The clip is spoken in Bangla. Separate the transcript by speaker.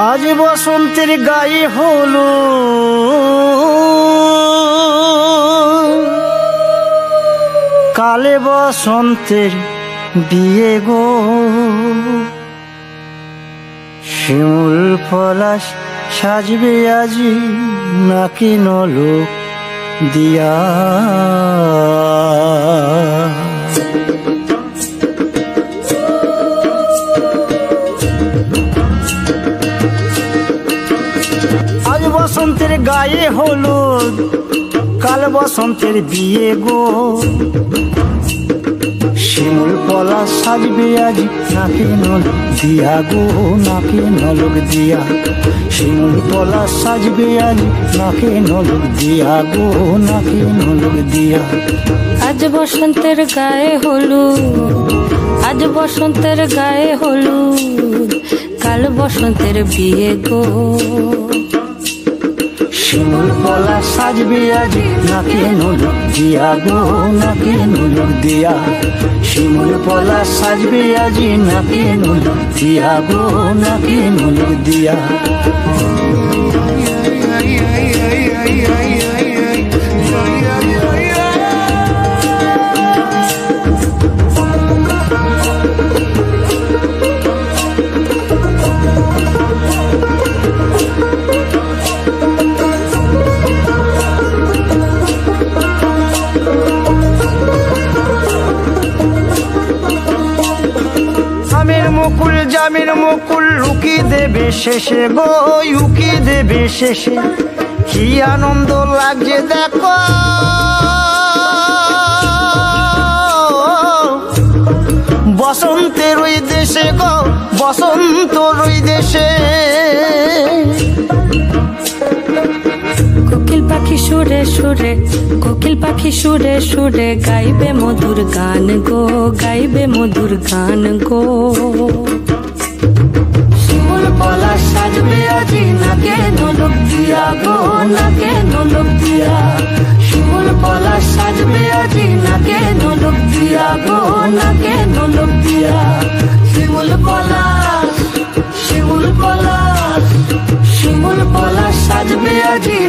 Speaker 1: আজ বসন্তের গায়ে হলো কালে বসন্তের বিয়ে গো। শিমুল পলাশ সাজবে আজি নাকি নলোক দিয়া। আজ বসন্তের গায়ে হলুদ কাল বসন্তের বিয়ে গো। শিমুল পলাশ সাজবে আজি নাকি নলোক দিয়া গো, নাকি নলোক দিয়া। শিমুল পলাশ সাজবে আজি নাকি নলোক দিয়া গো, নাকি নলোক দিয়া।
Speaker 2: আজ বসন্তের গায়ে হলুদ, আজ বসন্তের গায়ে হলুদ কাল বসন্তের বিয়ে গো।
Speaker 1: শিমুল পলাশ সাজবে আজি নাকি নলোক দিয়া গো, নাকি নলোক দিয়া। শিমুল পলাশ সাজবে আজি নাকি নলোক দিয়া গো, নাকি নলোক দিয়া। মুকুল জামির মুকুল লুকি দেবে শেষে গো, উকি দেবে শেষে। কি আনন্দ লাগছে দেখো বসন্তের ওই দেশে গো, বসন্তর ওই দেশে।
Speaker 2: কোকিল পাখি সুরে সুরে, কোকিল পাখি সুরে সুরে গাইবে মধুর গান গো, গাইবে মধুর গান গো।
Speaker 1: শিমুল পলাশ সাজবে আজি নাকে নলোক দিয়া গো, নাকে নলোক দিয়া। শিমুল পলাশ সাজবে আজি নাকে নলোক দিয়া গো, নাকে নলোক দিয়া। শিমুল পলাশ, শিমুল পলাশ, শিমুল পলাশ সাজবে আজি